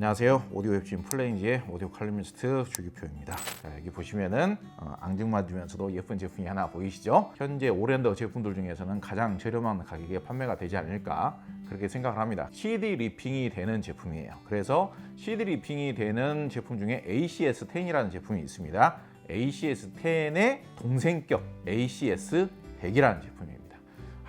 안녕하세요. 오디오 웹진 플레인지의 오디오 칼럼니스트 주기표입니다. 자, 여기 보시면은 앙증맞으면서도 예쁜 제품이 하나 보이시죠? 현재 오랜더 제품들 중에서는 가장 저렴한 가격에 판매가 되지 않을까 그렇게 생각을 합니다. CD 리핑이 되는 제품이에요. 그래서 CD 리핑이 되는 제품 중에 ACS10이라는 제품이 있습니다. ACS10의 동생격 ACS100이라는 제품입니다.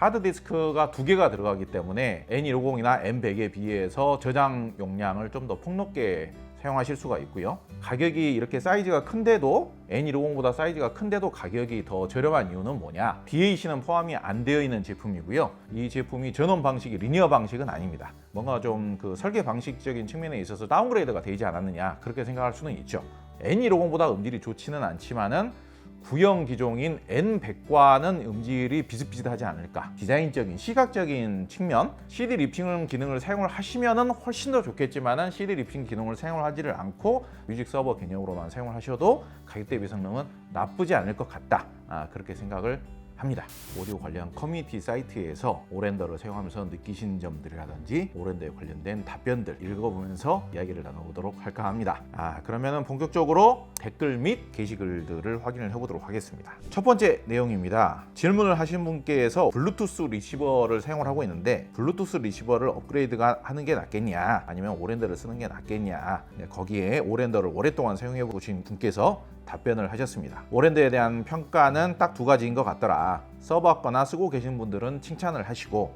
하드디스크가 2개가 들어가기 때문에 N250이나 N100에 비해서 저장 용량을 좀 더 폭넓게 사용하실 수가 있고요. 가격이 이렇게 사이즈가 큰데도 N250보다 사이즈가 큰데도 가격이 더 저렴한 이유는 뭐냐? DAC는 포함이 안 되어 있는 제품이고요. 이 제품이 전원 방식이 리니어 방식은 아닙니다. 뭔가 좀 그 설계 방식적인 측면에 있어서 다운그레이드가 되지 않았느냐 그렇게 생각할 수는 있죠. N250보다 음질이 좋지는 않지만은 구형 기종인 N100과는 음질이 비슷비슷하지 않을까. 디자인적인, 시각적인 측면, CD 리핑 기능을 사용을 하시면은 훨씬 더 좋겠지만은 CD 리핑 기능을 사용을 하지를 않고 뮤직 서버 개념으로만 사용을 하셔도 가격 대비 성능은 나쁘지 않을 것 같다. 그렇게 생각을 합니다. 오디오 관련 커뮤니티 사이트에서 오렌더를 사용하면서 느끼신 점들이라든지 오렌더에 관련된 답변들 읽어보면서 이야기를 나눠보도록 할까 합니다. 그러면은 본격적으로 댓글 및 게시글들을 확인을 해보도록 하겠습니다. 첫 번째 내용입니다. 질문을 하신 분께서 블루투스 리시버를 사용을 하고 있는데 블루투스 리시버를 업그레이드가 하는 게 낫겠냐 아니면 오렌더를 쓰는 게 낫겠냐, 거기에 오렌더를 오랫동안 사용해 보신 분께서 답변을 하셨습니다. 오렌더에 대한 평가는 딱 2가지인 것 같더라. 써봤거나 쓰고 계신 분들은 칭찬을 하시고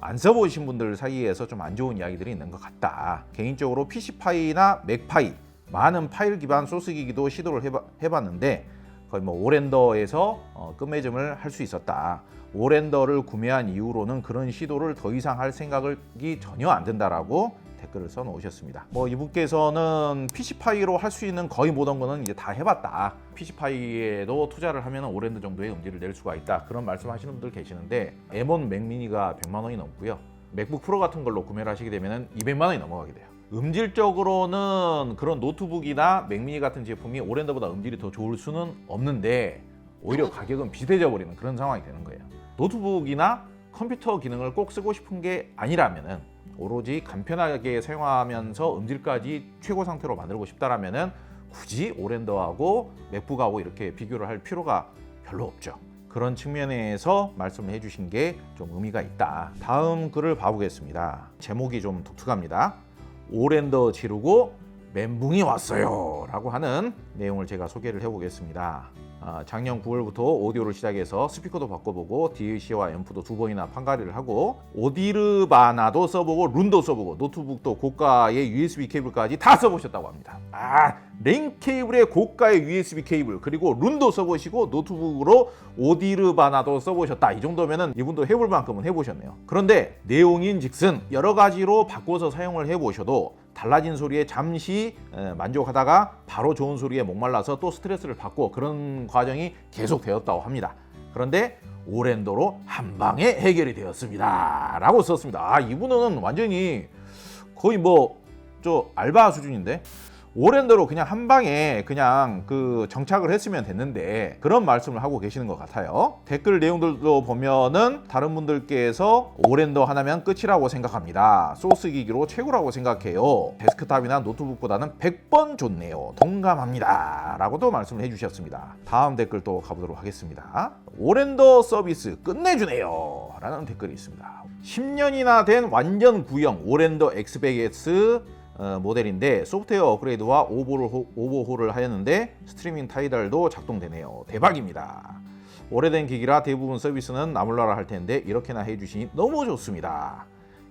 안 써보신 분들 사이에서 좀 안 좋은 이야기들이 있는 것 같다. 개인적으로 PC파이나 맥파이 많은 파일 기반 소스 기기도 시도를 해봤는데 거의 뭐 오렌더에서 끝맺음을 할 수 있었다. 오렌더를 구매한 이후로는 그런 시도를 더 이상 할 생각이 전혀 안 든다라고 댓글을 써놓으셨습니다. 이분께서는 PC파이로 할 수 있는 거의 모든 거는 이제 다 해봤다. PC파이에도 투자를 하면 오렌더 정도의 음질을 낼 수가 있다. 그런 말씀하시는 분들 계시는데 M1 맥미니가 100만 원이 넘고요. 맥북 프로 같은 걸로 구매를 하시게 되면 200만 원이 넘어가게 돼요. 음질적으로는 그런 노트북이나 맥미니 같은 제품이 오렌더보다 음질이 더 좋을 수는 없는데 오히려 가격은 비슷해져 버리는 그런 상황이 되는 거예요. 노트북이나 컴퓨터 기능을 꼭 쓰고 싶은 게 아니라면은 오로지 간편하게 사용하면서 음질까지 최고 상태로 만들고 싶다라면은 굳이 오렌더하고 맥북하고 이렇게 비교를 할 필요가 별로 없죠. 그런 측면에서 말씀을 해주신 게 좀 의미가 있다. 다음 글을 봐보겠습니다. 제목이 좀 독특합니다. 오렌더 지르고 멘붕이 왔어요 라고 하는 내용을 제가 소개를 해보겠습니다. 작년 9월부터 오디오를 시작해서 스피커도 바꿔보고 DAC와 앰프도 2번이나 판가리를 하고 오디르바나도 써보고 룬도 써보고 노트북도 고가의 USB 케이블까지 다 써보셨다고 합니다. 랜 케이블의 고가의 USB 케이블 그리고 룬도 써보시고 노트북으로 오디르바나도 써보셨다. 이 정도면은 이분도 해볼 만큼은 해보셨네요. 그런데 내용인즉슨 여러 가지로 바꿔서 사용을 해보셔도 달라진 소리에 잠시 만족하다가 바로 좋은 소리에 목말라서 또 스트레스를 받고 그런 과정이 계속되었다고 합니다. 그런데 오렌더로 한 방에 해결이 되었습니다 라고 썼습니다. 이분은 완전히 거의 저 알바 수준인데 오렌더로 그냥 한 방에 그냥 정착을 했으면 됐는데 그런 말씀을 하고 계시는 것 같아요. 댓글 내용들도 보면은 다른 분들께서 오렌더 하나면 끝이라고 생각합니다. 소스 기기로 최고라고 생각해요. 데스크탑이나 노트북보다는 100번 좋네요. 동감합니다 라고도 말씀을 해주셨습니다. 다음 댓글 또 가보도록 하겠습니다. 오렌더 서비스 끝내주네요 라는 댓글이 있습니다. 10년이나 된 완전 구형 오렌더 X100X 모델인데 소프트웨어 업그레이드와 오버홀을 하였는데 스트리밍 타이달도 작동되네요. 대박입니다. 오래된 기기라 대부분 서비스는 나몰라라 할 텐데 이렇게나 해주시니 너무 좋습니다.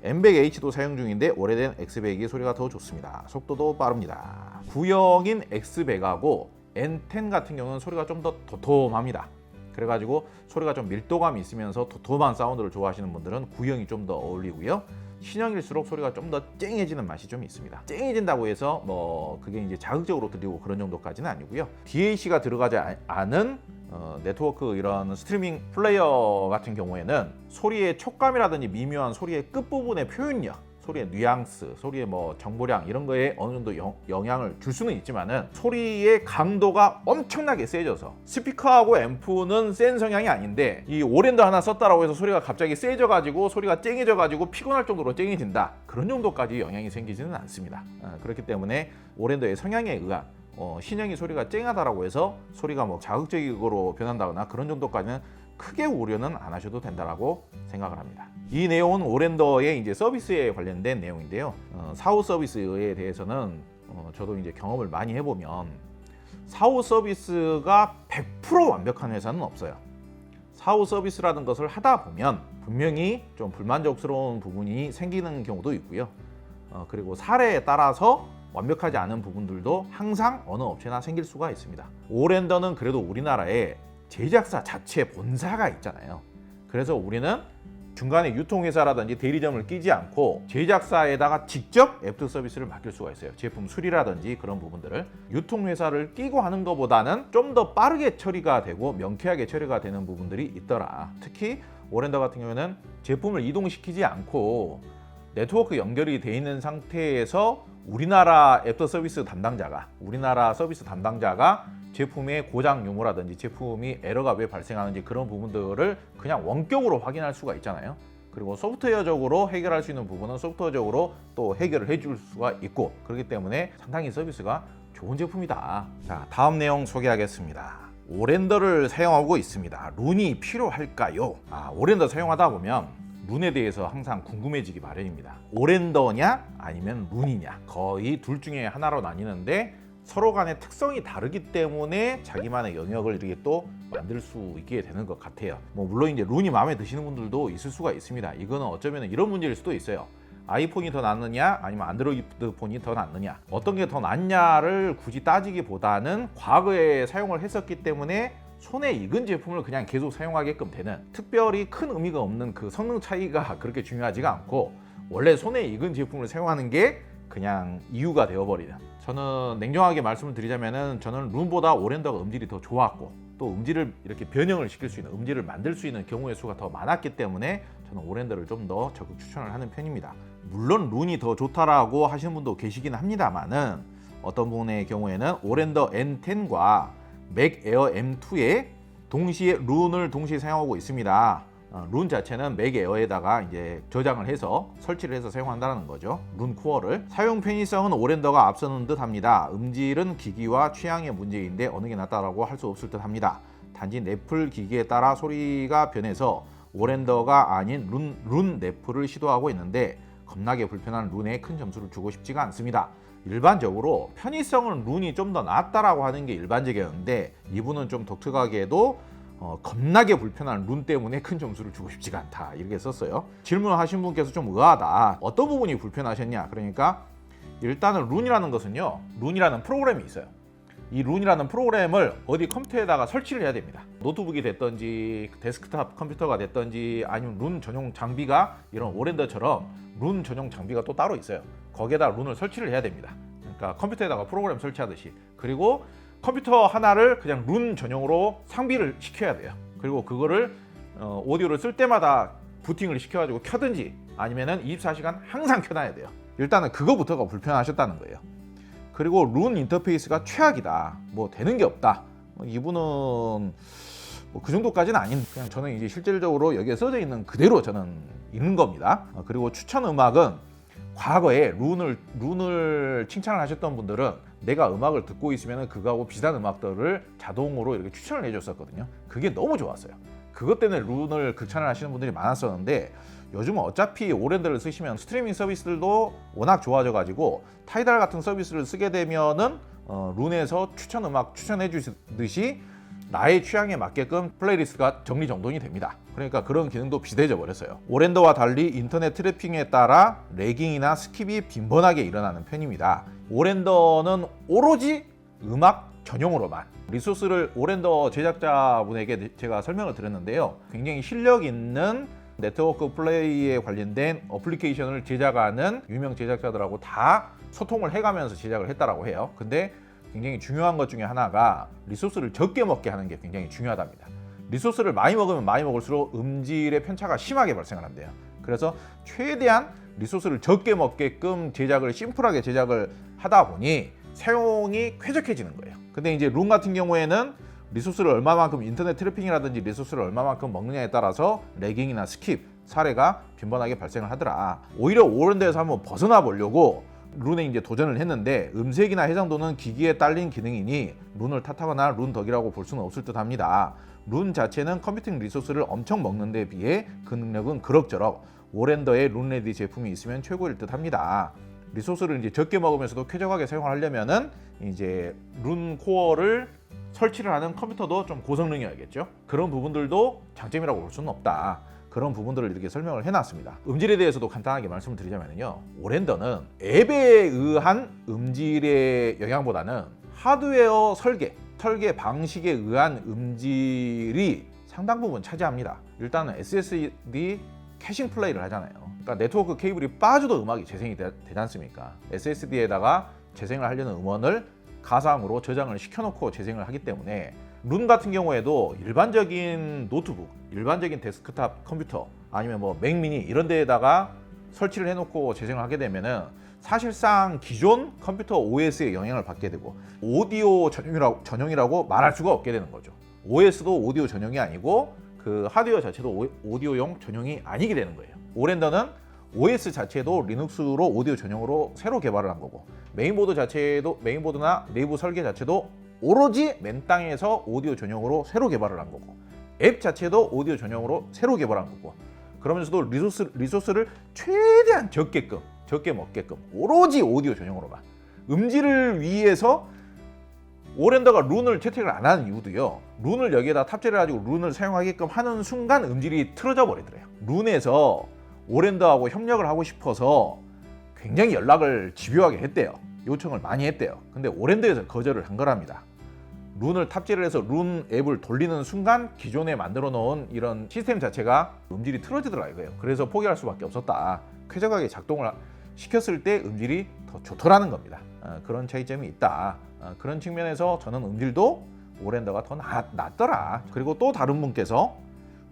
M100H도 사용 중인데 오래된 X100이 소리가 더 좋습니다. 속도도 빠릅니다. 구형인 X100하고 N10 같은 경우는 소리가 좀 더 도톰합니다. 그래가지고 소리가 좀 밀도감이 있으면서 도톰한 사운드를 좋아하시는 분들은 구형이 좀 더 어울리고요. 신형일수록 소리가 좀 더 쨍해지는 맛이 좀 있습니다. 쨍해진다고 해서 그게 이제 자극적으로 들리고 그런 정도까지는 아니고요. DAC가 들어가지 않은 네트워크 이런 스트리밍 플레이어 같은 경우에는 소리의 촉감이라든지 미묘한 소리의 끝부분의 표현력, 소리의 뉘앙스, 소리의 뭐 정보량 이런 거에 어느 정도 영향을 줄 수는 있지만은 소리의 강도가 엄청나게 세져서 스피커하고 앰프는 센 성향이 아닌데 이 오랜더 하나 썼다라고 해서 소리가 갑자기 세져가지고 소리가 쨍해져가지고 피곤할 정도로 쨍해진다, 그런 정도까지 영향이 생기지는 않습니다. 그렇기 때문에 오랜더의 성향에 의한 신형이 소리가 쨍하다라고 해서 소리가 뭐 자극적으로 변한다거나 그런 정도까지는 크게 우려는 안 하셔도 된다라고 생각을 합니다. 이 내용은 오랜더의 이제 서비스에 관련된 내용인데요. 사후 서비스에 대해서는 저도 이제 경험을 많이 해보면 사후 서비스가 100% 완벽한 회사는 없어요. 사후 서비스라는 것을 하다 보면 분명히 좀 불만족스러운 부분이 생기는 경우도 있고요. 그리고 사례에 따라서 완벽하지 않은 부분들도 항상 어느 업체나 생길 수가 있습니다. 오랜더는 그래도 우리나라에 제작사 자체 본사가 있잖아요. 그래서 우리는 중간에 유통회사라든지 대리점을 끼지 않고 제작사에다가 직접 애프터 서비스를 맡길 수가 있어요. 제품 수리라든지 그런 부분들을 유통회사를 끼고 하는 것보다는 좀 더 빠르게 처리가 되고 명쾌하게 처리가 되는 부분들이 있더라. 특히 오랜더 같은 경우에는 제품을 이동시키지 않고 네트워크 연결이 돼 있는 상태에서 우리나라 애프터 서비스 담당자가, 우리나라 서비스 담당자가 제품의 고장 유무라든지 제품이 에러가 왜 발생하는지 그런 부분들을 그냥 원격으로 확인할 수가 있잖아요. 그리고 소프트웨어적으로 해결할 수 있는 부분은 소프트웨어적으로 또 해결을 해줄 수가 있고, 그렇기 때문에 상당히 서비스가 좋은 제품이다. 자, 다음 내용 소개하겠습니다. 오랜더를 사용하고 있습니다. 룬이 필요할까요? 오랜더 사용하다 보면 룬에 대해서 항상 궁금해지기 마련입니다. 오랜더냐 아니면 룬이냐, 거의 둘 중에 하나로 나뉘는데 서로 간의 특성이 다르기 때문에 자기만의 영역을 이렇게 또 만들 수 있게 되는 것 같아요. 뭐 물론 이제 룬이 마음에 드시는 분들도 있을 수가 있습니다. 이거는 어쩌면 이런 문제일 수도 있어요. 아이폰이 더 낫느냐 아니면 안드로이드 폰이 더 낫느냐, 어떤 게 더 낫냐를 굳이 따지기보다는 과거에 사용을 했었기 때문에 손에 익은 제품을 그냥 계속 사용하게끔 되는, 특별히 큰 의미가 없는 그 성능 차이가 그렇게 중요하지가 않고 원래 손에 익은 제품을 사용하는 게 그냥 이유가 되어버리는, 저는 냉정하게 말씀을 드리자면은 저는 룬보다 오랜더가 음질이 더 좋았고 또 음질을 이렇게 변형을 시킬 수 있는, 음질을 만들 수 있는 경우의 수가 더 많았기 때문에 저는 오랜더를 좀 더 적극 추천을 하는 편입니다. 물론 룬이 더 좋다라고 하시는 분도 계시긴 합니다만은 어떤 분의 경우에는 오랜더 N10과 맥 에어 M2에 동시에 룬을 동시에 사용하고 있습니다. 룬 자체는 맥 에어에다가 이제 저장을 해서 설치를 해서 사용한다는 거죠. 룬 코어를. 사용 편의성은 오랜더가 앞서는 듯 합니다. 음질은 기기와 취향의 문제인데 어느 게 낫다라고 할 수 없을 듯 합니다. 단지 넷플 기기에 따라 소리가 변해서 오랜더가 아닌 룬 넷플을 시도하고 있는데 겁나게 불편한 룬에 큰 점수를 주고 싶지가 않습니다. 일반적으로 편의성은 룬이 좀 더 낫다라고 하는 게 일반적이었는데 이분은 좀 독특하게도 겁나게 불편한 룬 때문에 큰 점수를 주고 싶지가 않다, 이렇게 썼어요. 질문하신 분께서 좀 의아하다. 어떤 부분이 불편하셨냐? 그러니까 일단은 룬이라는 것은요, 룬이라는 프로그램이 있어요. 이 룬이라는 프로그램을 어디 컴퓨터에다가 설치를 해야 됩니다. 노트북이 됐든지 데스크탑 컴퓨터가 됐든지 아니면 룬 전용 장비가, 이런 오랜더처럼 룬 전용 장비가 또 따로 있어요. 거기에다 룬을 설치를 해야 됩니다. 그러니까 컴퓨터에다가 프로그램 설치하듯이. 그리고 컴퓨터 하나를 그냥 룬 전용으로 상비를 시켜야 돼요. 그리고 그거를 오디오를 쓸 때마다 부팅을 시켜가지고 켜든지 아니면은 24시간 항상 켜놔야 돼요. 일단은 그거부터가 불편하셨다는 거예요. 그리고 룬 인터페이스가 최악이다, 뭐 되는 게 없다, 이분은 뭐 그 정도까지는 아닌, 그냥 저는 이제 실질적으로 여기에 써져 있는 그대로 저는 읽는 겁니다. 그리고 추천 음악은 과거에 룬을 칭찬을 하셨던 분들은 내가 음악을 듣고 있으면 그거하고 비슷한 음악들을 자동으로 이렇게 추천을 해줬었거든요. 그게 너무 좋았어요. 그것 때문에 룬을 극찬을 하시는 분들이 많았었는데 요즘은 어차피 오랜더를 쓰시면 스트리밍 서비스들도 워낙 좋아져 가지고 타이달 같은 서비스를 쓰게 되면은 룬에서 추천 음악 추천해 주듯이 나의 취향에 맞게끔 플레이리스트가 정리정돈이 됩니다. 그러니까 그런 기능도 비대해져 버렸어요. 오랜더와 달리 인터넷 트래핑에 따라 레깅이나 스킵이 빈번하게 일어나는 편입니다. 오랜더는 오로지 음악 전용으로만, 리소스를 오랜더 제작자분에게 제가 설명을 드렸는데요. 굉장히 실력 있는 네트워크 플레이에 관련된 어플리케이션을 제작하는 유명 제작자들하고 다 소통을 해가면서 제작을 했다라고 해요. 근데 굉장히 중요한 것 중에 하나가 리소스를 적게 먹게 하는 게 굉장히 중요하답니다. 리소스를 많이 먹으면 많이 먹을수록 음질의 편차가 심하게 발생을 한대요. 그래서 최대한 리소스를 적게 먹게끔 심플하게 제작을 하다 보니 사용이 쾌적해지는 거예요. 근데 이제 룬 같은 경우에는 리소스를 얼마만큼 인터넷 트래픽이라든지 리소스를 얼마만큼 먹느냐에 따라서 레깅이나 스킵 사례가 빈번하게 발생을 하더라. 오히려 오랜데에서 한번 벗어나 보려고 룬에 이제 도전을 했는데 음색이나 해상도는 기기에 딸린 기능이니 룬을 탓하거나 룬 덕이라고 볼 수는 없을 듯 합니다. 룬 자체는 컴퓨팅 리소스를 엄청 먹는 데 비해 그 능력은 그럭저럭. 오랜더의 룬레디 제품이 있으면 최고일 듯 합니다. 리소스를 이제 적게 먹으면서도 쾌적하게 사용하려면은 이제 룬 코어를 설치를 하는 컴퓨터도 좀 고성능이어야겠죠. 그런 부분들도 장점이라고 볼 수는 없다. 그런 부분들을 이렇게 설명을 해놨습니다. 음질에 대해서도 간단하게 말씀을 드리자면요. 오랜더는 앱에 의한 음질의 영향보다는 하드웨어 설계 방식에 의한 음질이 상당 부분 차지합니다. 일단은 SSD 캐싱 플레이를 하잖아요. 그러니까 네트워크 케이블이 빠져도 음악이 재생이 되지 않습니까? SSD에다가 재생을 하려는 음원을 가상으로 저장을 시켜놓고 재생을 하기 때문에 룬 같은 경우에도 일반적인 노트북, 일반적인 데스크탑 컴퓨터 아니면 뭐 맥미니 이런 데에다가 설치를 해놓고 재생을 하게 되면은 사실상 기존 컴퓨터 OS에 영향을 받게 되고 오디오 전용이라고 말할 수가 없게 되는 거죠. OS도 오디오 전용이 아니고 그 하드웨어 자체도 오디오용 전용이 아니게 되는 거예요. 오랜더는 OS 자체도 리눅스로 오디오 전용으로 새로 개발을 한 거고 메인보드나 내부 설계 자체도 오로지 맨땅에서 오디오 전용으로 새로 개발을 한 거고 앱 자체도 오디오 전용으로 새로 개발한 거고 그러면서도 리소스를 최대한 적게 먹게끔 오로지 오디오 전용으로만 음질을 위해서 오랜더가 룬을 채택을 안 하는 이유도요. 룬을 여기에다 탑재를 해가지고 룬을 사용하게끔 하는 순간 음질이 틀어져 버리더래요. 룬에서 오랜더하고 협력을 하고 싶어서 굉장히 연락을 집요하게 했대요. 요청을 많이 했대요. 근데 오랜더에서 거절을 한 거랍니다. 룬을 탑재를 해서 룬 앱을 돌리는 순간 기존에 만들어 놓은 이런 시스템 자체가 음질이 틀어지더라 이거예요. 그래서 포기할 수밖에 없었다. 쾌적하게 작동을 시켰을 때 음질이 더 좋더라는 겁니다. 그런 차이점이 있다. 그런 측면에서 저는 음질도 오랜더가 더 낫더라. 그리고 또 다른 분께서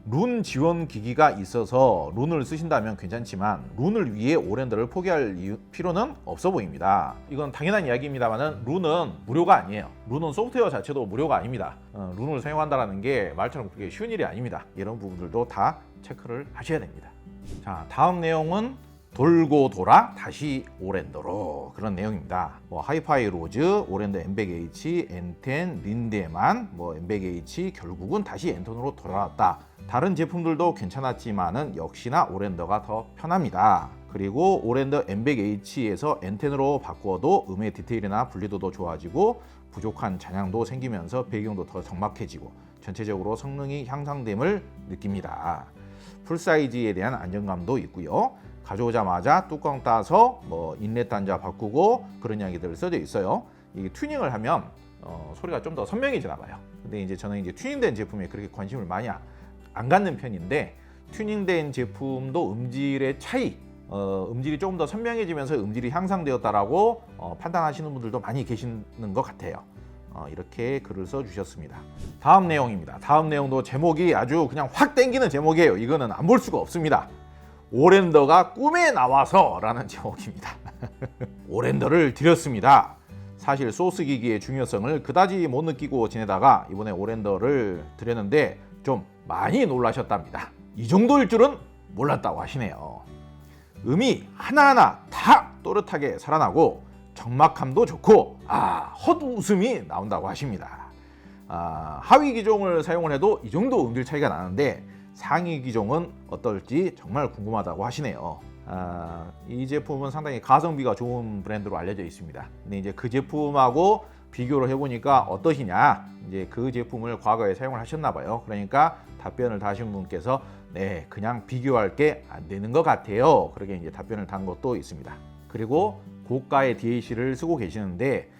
룬 지원 기기가 있어서 룬을 쓰신다면 괜찮지만 룬을 위해 오랜더를 포기할 필요는 없어 보입니다. 이건 당연한 이야기입니다만 룬은 무료가 아니에요. 룬은 소프트웨어 자체도 무료가 아닙니다. 룬을 사용한다는 게 말처럼 그렇게 쉬운 일이 아닙니다. 이런 부분들도 다 체크를 하셔야 됩니다. 자, 다음 내용은 돌고 돌아 다시 오랜더로 그런 내용입니다. 하이파이 로즈, 오랜더 M100H, 엔텐, 린데만, M100H 결국은 다시 엔텐으로 돌아왔다. 다른 제품들도 괜찮았지만은 역시나 오랜더가 더 편합니다. 그리고 오랜더 M100H에서 엔텐으로 바꾸어도 음의 디테일이나 분리도도 좋아지고 부족한 잔향도 생기면서 배경도 더 적막해지고 전체적으로 성능이 향상됨을 느낍니다. 풀사이즈에 대한 안정감도 있고요. 가져오자마자 뚜껑 따서 인렛 단자 바꾸고 그런 이야기들 써져 있어요. 이게 튜닝을 하면 소리가 좀 더 선명해지나 봐요. 근데 이제 저는 이제 튜닝된 제품에 그렇게 관심을 많이 안 갖는 편인데 튜닝된 제품도 음질의 차이, 음질이 조금 더 선명해지면서 음질이 향상되었다라고 판단하시는 분들도 많이 계시는 것 같아요. 이렇게 글을 써주셨습니다. 다음 내용입니다. 다음 내용도 제목이 아주 그냥 확 땡기는 제목이에요. 이거는 안 볼 수가 없습니다. 오랜더가 꿈에 나와서 라는 제목입니다. 오랜더를 드렸습니다. 사실 소스 기기의 중요성을 그다지 못 느끼고 지내다가 이번에 오랜더를 드렸는데 좀 많이 놀라셨답니다. 이 정도일 줄은 몰랐다고 하시네요. 음이 하나하나 다 또렷하게 살아나고 적막함도 좋고 헛웃음이 나온다고 하십니다. 하위 기종을 사용을 해도 이 정도 음질 차이가 나는데 상위 기종은 어떨지 정말 궁금하다고 하시네요. 이 제품은 상당히 가성비가 좋은 브랜드로 알려져 있습니다. 근데 이제 그 제품하고 비교를 해보니까 어떠시냐? 이제 그 제품을 과거에 사용을 하셨나 봐요. 그러니까 답변을 다신 분께서 네, 그냥 비교할 게 안 되는 것 같아요. 그렇게 이제 답변을 단 것도 있습니다. 그리고 고가의 DAC를 쓰고 계시는데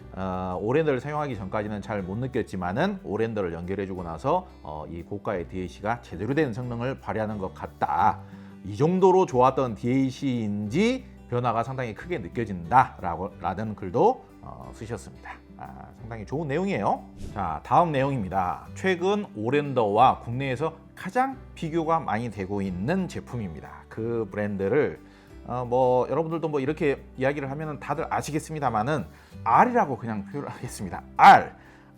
오랜더를 사용하기 전까지는 잘 못 느꼈지만은 오랜더를 연결해주고 나서 이 고가의 DAC가 제대로 된 성능을 발휘하는 것 같다. 이 정도로 좋았던 DAC인지 변화가 상당히 크게 느껴진다라는 글도 쓰셨습니다. 상당히 좋은 내용이에요. 자, 다음 내용입니다. 최근 오랜더와 국내에서 가장 비교가 많이 되고 있는 제품입니다. 그 브랜드를 뭐 여러분들도 뭐 이렇게 이야기를 하면은 다들 아시겠습니다만은 R이라고 그냥 표현을 하겠습니다.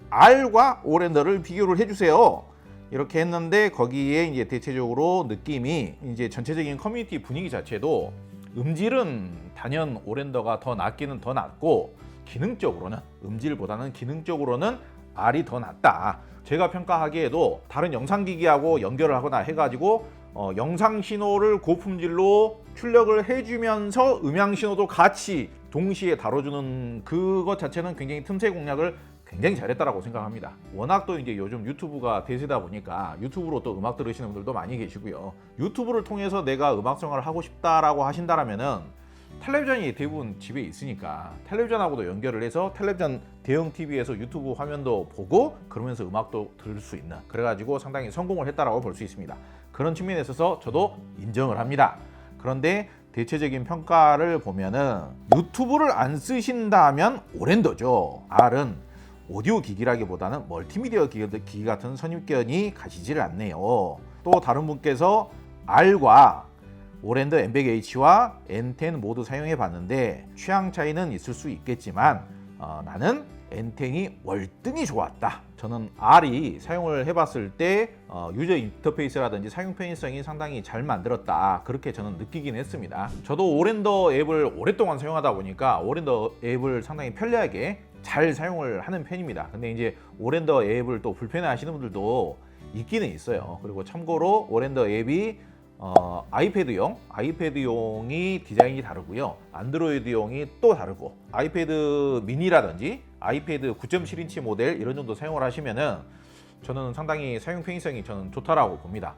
R과 오랜더를 비교를 해주세요. 이렇게 했는데 거기에 이제 대체적으로 느낌이 이제 전체적인 커뮤니티 분위기 자체도 음질은 단연 오랜더가 더 낫기는 더 낫고 기능적으로는 음질보다는 기능적으로는 R이 더 낫다. 제가 평가하기에도 다른 영상기기하고 연결을 하거나 해가지고 영상 신호를 고품질로 출력을 해주면서 음향 신호도 같이 동시에 다뤄주는 그것 자체는 굉장히 틈새 공략을 굉장히 잘했다라고 생각합니다. 워낙 또 이제 요즘 유튜브가 대세다 보니까 유튜브로 또 음악 들으시는 분들도 많이 계시고요. 유튜브를 통해서 내가 음악 생활을 하고 싶다라고 하신다라면은 텔레비전이 대부분 집에 있으니까 텔레비전하고도 연결을 해서 텔레비전 대형 TV에서 유튜브 화면도 보고 그러면서 음악도 들을 수 있는, 그래가지고 상당히 성공을 했다라고 볼 수 있습니다. 그런 측면에 있어서 저도 인정을 합니다. 그런데 대체적인 평가를 보면은 유튜브를 안 쓰신다면 오랜더죠. R은 오디오 기기라기보다는 멀티미디어 기기 같은 선입견이 가시질 않네요. 또 다른 분께서 R과 오랜더 M100H와 N10 모두 사용해 봤는데 취향 차이는 있을 수 있겠지만 나는 N10이 월등히 좋았다. 저는 R이 사용을 해봤을 때 유저 인터페이스라든지 사용 편의성이 상당히 잘 만들었다, 그렇게 저는 느끼긴 했습니다. 저도 오랜더 앱을 오랫동안 사용하다 보니까 오랜더 앱을 상당히 편리하게 잘 사용을 하는 편입니다. 근데 이제 오랜더 앱을 또 불편해 하시는 분들도 있기는 있어요. 그리고 참고로 오랜더 앱이 아이패드용이 디자인이 다르고요. 안드로이드용이 또 다르고, 아이패드 미니라든지 아이패드 9.7인치 모델 이런 정도 사용을 하시면은 저는 상당히 사용 편의성이 저는 좋다라고 봅니다.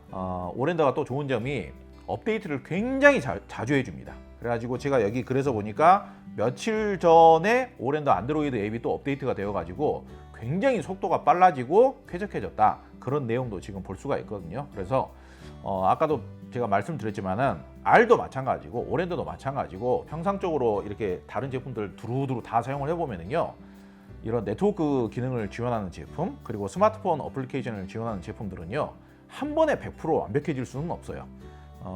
오랜더가 또 좋은 점이 업데이트를 굉장히 자주 해줍니다. 그래가지고 제가 여기 그래서 보니까 며칠 전에 오랜더 안드로이드 앱이 또 업데이트가 되어가지고 굉장히 속도가 빨라지고 쾌적해졌다, 그런 내용도 지금 볼 수가 있거든요. 그래서 아까도 제가 말씀드렸지만은 R도 마찬가지고 오랜더도 마찬가지고 평상적으로 이렇게 다른 제품들 두루두루 다 사용을 해보면은요, 이런 네트워크 기능을 지원하는 제품 그리고 스마트폰 어플리케이션을 지원하는 제품들은요 한 번에 100% 완벽해질 수는 없어요.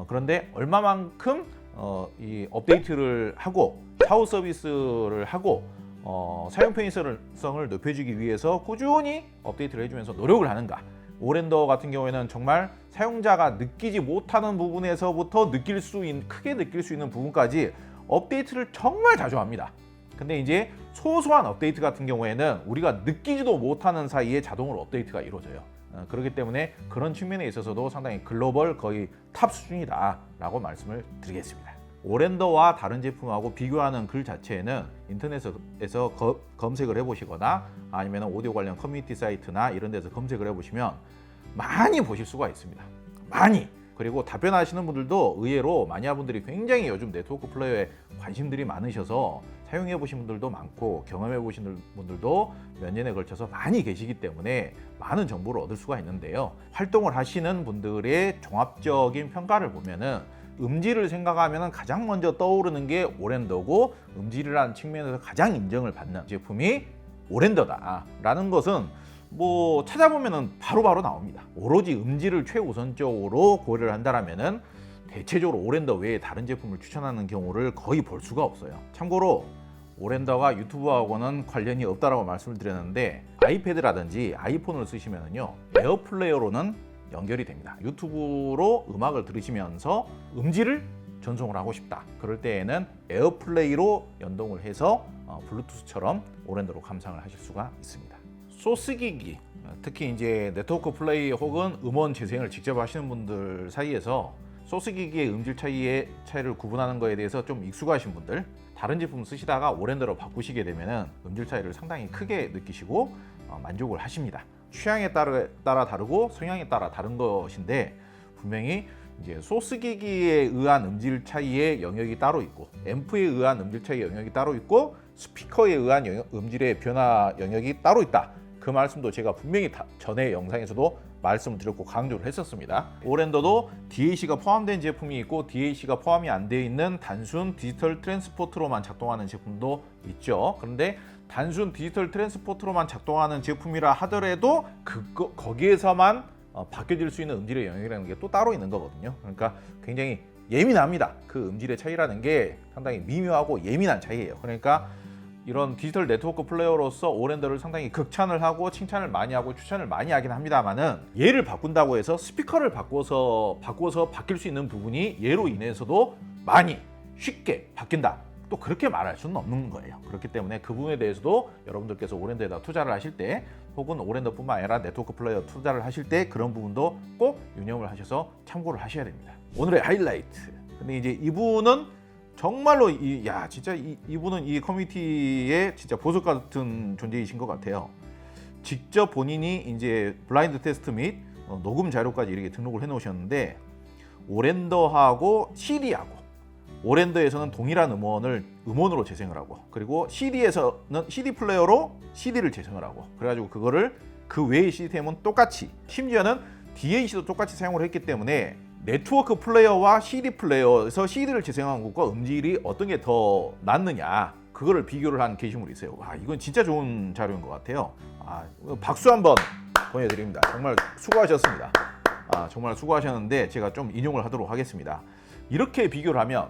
그런데 얼마만큼 이 업데이트를 하고 사후 서비스를 하고 사용 편의성을 높여주기 위해서 꾸준히 업데이트를 해주면서 노력을 하는가. 오랜더 같은 경우에는 정말 사용자가 느끼지 못하는 부분에서부터 크게 느낄 수 있는 부분까지 업데이트를 정말 자주 합니다. 근데 이제 소소한 업데이트 같은 경우에는 우리가 느끼지도 못하는 사이에 자동으로 업데이트가 이루어져요. 그렇기 때문에 그런 측면에 있어서도 상당히 글로벌 거의 탑 수준이다 라고 말씀을 드리겠습니다. 오랜더와 다른 제품하고 비교하는 글 자체에는 인터넷에서 검색을 해보시거나 아니면 오디오 관련 커뮤니티 사이트나 이런 데서 검색을 해보시면 많이 보실 수가 있습니다. 많이! 그리고 답변하시는 분들도 의외로 마니아분들이 굉장히 요즘 네트워크 플레이어에 관심들이 많으셔서 사용해 보신 분들도 많고 경험해 보신 분들도 몇 년에 걸쳐서 많이 계시기 때문에 많은 정보를 얻을 수가 있는데요. 활동을 하시는 분들의 종합적인 평가를 보면은 음질을 생각하면 가장 먼저 떠오르는 게 오랜더고, 음질이라는 측면에서 가장 인정을 받는 제품이 오랜더다라는 것은 뭐 찾아보면은 바로바로 나옵니다. 오로지 음질을 최우선적으로 고려를 한다라면은 대체적으로 오랜더 외에 다른 제품을 추천하는 경우를 거의 볼 수가 없어요. 참고로 오랜더가 유튜브하고는 관련이 없다라고 말씀을 드렸는데 아이패드라든지 아이폰을 쓰시면은요 에어플레이어로는 연결이 됩니다. 유튜브로 음악을 들으시면서 음질을 전송을 하고 싶다, 그럴 때에는 에어플레이로 연동을 해서 블루투스처럼 오랜더로 감상을 하실 수가 있습니다. 소스 기기, 특히 이제 네트워크 플레이 혹은 음원 재생을 직접 하시는 분들 사이에서 소스 기기의 음질 차이를 구분하는 것에 대해서 좀 익숙하신 분들, 다른 제품 쓰시다가 오랜더로 바꾸시게 되면은 음질 차이를 상당히 크게 느끼시고 만족을 하십니다. 취향에 따라 다르고 성향에 따라 다른 것인데, 분명히 이제 소스 기기에 의한 음질 차이의 영역이 따로 있고 앰프에 의한 음질 차이의 영역이 따로 있고 스피커에 의한 음질의 변화 영역이 따로 있다. 그 말씀도 제가 분명히 전에 영상에서도 말씀드렸고 강조를 했었습니다. 오랜더도 DAC가 포함된 제품이 있고 DAC가 포함이 안 돼 있는 단순 디지털 트랜스포터로만 작동하는 제품도 있죠. 그런데 단순 디지털 트랜스포터로만 작동하는 제품이라 하더라도 거기에서만 바뀌어질 수 있는 음질의 영역이라는 게 또 따로 있는 거거든요. 그러니까 굉장히 예민합니다. 그 음질의 차이라는 게 상당히 미묘하고 예민한 차이예요. 그러니까 이런 디지털 네트워크 플레이어로서 오랜더를 상당히 극찬을 하고 칭찬을 많이 하고 추천을 많이 하긴 합니다만은 얘를 바꾼다고 해서 스피커를 바꿔서 바뀔 수 있는 부분이 얘로 인해서도 많이 쉽게 바뀐다. 또 그렇게 말할 수는 없는 거예요. 그렇기 때문에 그 부분에 대해서도 여러분들께서 오랜더에다 투자를 하실 때 혹은 오랜더뿐만 아니라 네트워크 플레이어 투자를 하실 때 그런 부분도 꼭 유념을 하셔서 참고를 하셔야 됩니다. 오늘의 하이라이트. 근데 이제 이분은 정말로 진짜 이분은 이 커뮤니티의 진짜 보석 같은 존재이신 것 같아요. 직접 본인이 이제 블라인드 테스트 및 녹음 자료까지 이렇게 등록을 해놓으셨는데 오랜더하고 CD하고 오랜더에서는 동일한 음원으로 재생을 하고 그리고 CD에서는 CD 플레이어로 CD를 재생을 하고 그래가지고 그거를 그 외의 시스템은 똑같이 심지어는 DAC도 똑같이 사용을 했기 때문에 네트워크 플레이어와 CD 플레이어에서 CD를 재생한 것과 음질이 어떤 게 더 낫느냐 그거를 비교를 한 게시물이 있어요. 와, 이건 진짜 좋은 자료인 것 같아요. 박수 한번 보내드립니다. 정말 수고하셨습니다. 정말 수고하셨는데 제가 좀 인용을 하도록 하겠습니다. 이렇게 비교를 하면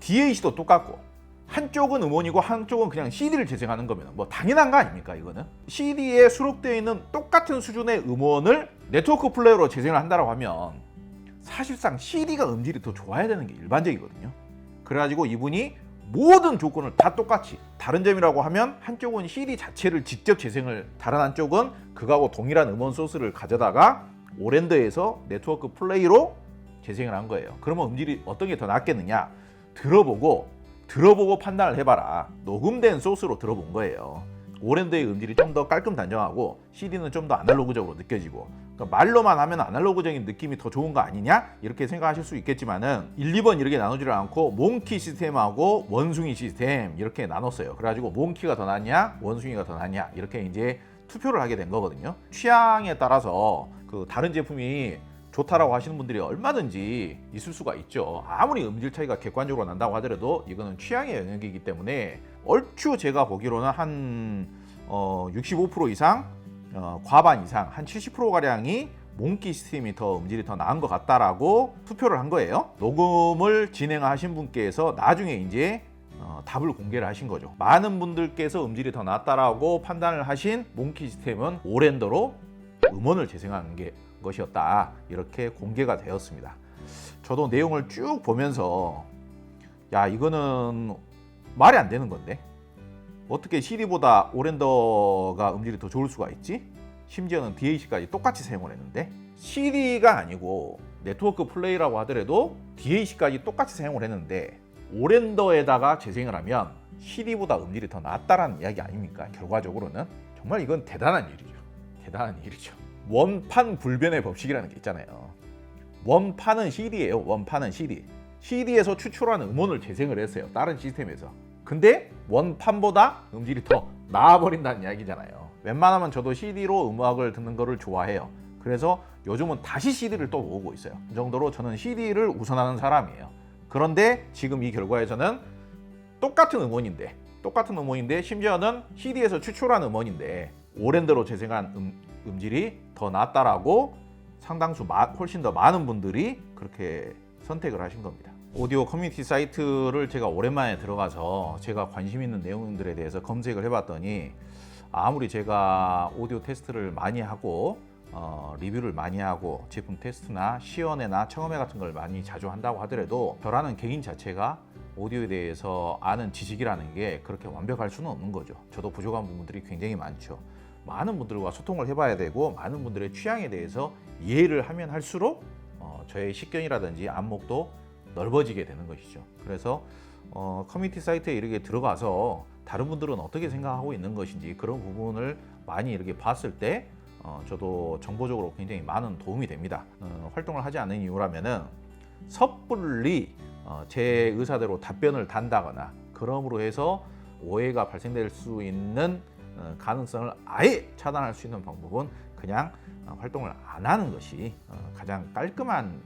DAC도 똑같고 한쪽은 음원이고 한쪽은 그냥 CD를 재생하는 거면 뭐 당연한 거 아닙니까? 이거는 CD에 수록되어 있는 똑같은 수준의 음원을 네트워크 플레이어로 재생을 한다고 하면 사실상 CD가 음질이 더 좋아야 되는 게 일반적이거든요. 그래가지고 이분이 모든 조건을 다 똑같이 다른 점이라고 하면 한쪽은 CD 자체를 직접 재생을 다른 한쪽은 그거하고 동일한 음원 소스를 가져다가 오랜더에서 네트워크 플레이로 재생을 한 거예요. 그러면 음질이 어떤 게 더 낫겠느냐 들어보고 판단을 해봐라. 녹음된 소스로 들어본 거예요. 오랜더의 음질이 좀 더 깔끔 단정하고 CD는 좀 더 아날로그적으로 느껴지고 그러니까 말로만 하면 아날로그적인 느낌이 더 좋은 거 아니냐 이렇게 생각하실 수 있겠지만은 1, 2번 이렇게 나누지를 않고 몽키 시스템하고 원숭이 시스템 이렇게 나눴어요. 그래가지고 몽키가 더 낫냐 원숭이가 더 낫냐 이렇게 이제 투표를 하게 된 거거든요. 취향에 따라서 그 다른 제품이 좋다라고 하시는 분들이 얼마든지 있을 수가 있죠. 아무리 음질 차이가 객관적으로 난다고 하더라도 이거는 취향의 영역이기 때문에 얼추 제가 보기로는 한 65% 이상 과반 이상 한 70%가량이 몽키 시스템이 더 음질이 더 나은 것 같다라고 투표를 한 거예요. 녹음을 진행하신 분께서 나중에 이제 답을 공개를 하신 거죠. 많은 분들께서 음질이 더 낫다라고 판단을 하신 몽키 시스템은 오랜더로 음원을 재생한 것이었다 이렇게 공개가 되었습니다. 저도 내용을 쭉 보면서 이거는 말이 안 되는 건데 어떻게 CD보다 오랜더가 음질이 더 좋을 수가 있지? 심지어는 DAC까지 똑같이 사용을 했는데 CD가 아니고 네트워크 플레이라고 하더라도 DAC까지 똑같이 사용을 했는데 오랜더에다가 재생을 하면 CD보다 음질이 더 낫다라는 이야기 아닙니까? 결과적으로는 정말 이건 대단한 일이죠. 원판 불변의 법칙이라는 게 있잖아요. 원판은 CD예요. 원판은 CD. CD에서 추출하는 음원을 재생을 했어요. 다른 시스템에서. 근데 원판보다 음질이 더 나아버린다는 이야기잖아요. 웬만하면 저도 CD로 음악을 듣는 거를 좋아해요. 그래서 요즘은 다시 CD를 또 모으고 있어요. 그 정도로 저는 CD를 우선하는 사람이에요. 그런데 지금 이 결과에서는 똑같은 음원인데 심지어는 CD에서 추출한 음원인데 오랜더로 재생한 음질이 더 낫다라고 상당수 훨씬 더 많은 분들이 그렇게 선택을 하신 겁니다. 오디오 커뮤니티 사이트를 제가 오랜만에 들어가서 제가 관심 있는 내용들에 대해서 검색을 해봤더니 아무리 제가 오디오 테스트를 많이 하고 리뷰를 많이 하고 제품 테스트나 시연회나 청음회 같은 걸 많이 자주 한다고 하더라도 저라는 개인 자체가 오디오에 대해서 아는 지식이라는 게 그렇게 완벽할 수는 없는 거죠. 저도 부족한 부분들이 굉장히 많죠. 많은 분들과 소통을 해봐야 되고 많은 분들의 취향에 대해서 이해를 하면 할수록 저의 식견이라든지 안목도 넓어지게 되는 것이죠. 그래서 커뮤니티 사이트에 이렇게 들어가서 다른 분들은 어떻게 생각하고 있는 것인지 그런 부분을 많이 이렇게 봤을 때 저도 정보적으로 굉장히 많은 도움이 됩니다. 활동을 하지 않는 이유라면은 섣불리 제 의사대로 답변을 단다거나 그러므로 해서 오해가 발생될 수 있는 가능성을 아예 차단할 수 있는 방법은 그냥 활동을 안 하는 것이 가장 깔끔한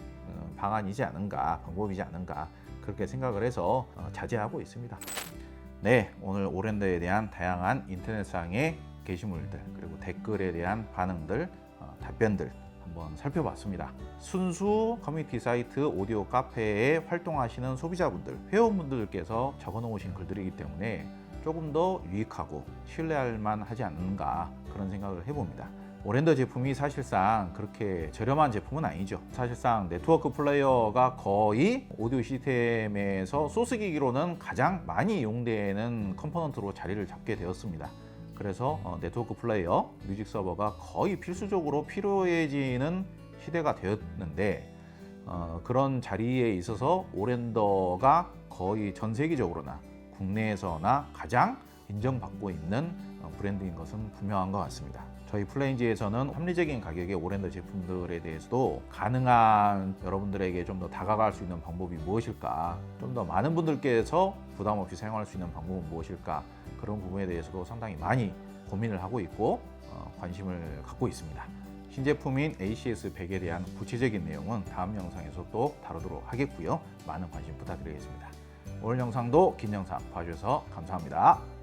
방안이지 않은가, 방법이지 않은가 그렇게 생각을 해서 자제하고 있습니다. 네, 오늘 오랜더에 대한 다양한 인터넷상의 게시물들 그리고 댓글에 대한 반응들, 답변들 한번 살펴봤습니다. 순수 커뮤니티 사이트 오디오 카페에 활동하시는 소비자분들, 회원분들께서 적어놓으신 글들이기 때문에 조금 더 유익하고 신뢰할 만하지 않는가 그런 생각을 해봅니다. 오랜더 제품이 사실상 그렇게 저렴한 제품은 아니죠. 사실상 네트워크 플레이어가 거의 오디오 시스템에서 소스 기기로는 가장 많이 이용되는 컴포넌트로 자리를 잡게 되었습니다. 그래서 네트워크 플레이어, 뮤직 서버가 거의 필수적으로 필요해지는 시대가 되었는데 그런 자리에 있어서 오랜더가 거의 전 세계적으로나 국내에서나 가장 인정받고 있는 브랜드인 것은 분명한 것 같습니다. 저희 플레인지에서는 합리적인 가격의 오랜더 제품들에 대해서도 가능한 여러분들에게 좀 더 다가갈 수 있는 방법이 무엇일까, 좀 더 많은 분들께서 부담 없이 사용할 수 있는 방법은 무엇일까, 그런 부분에 대해서도 상당히 많이 고민을 하고 있고 관심을 갖고 있습니다. 신제품인 ACS100에 대한 구체적인 내용은 다음 영상에서 또 다루도록 하겠고요. 많은 관심 부탁드리겠습니다. 오늘 영상도 긴 영상 봐주셔서 감사합니다.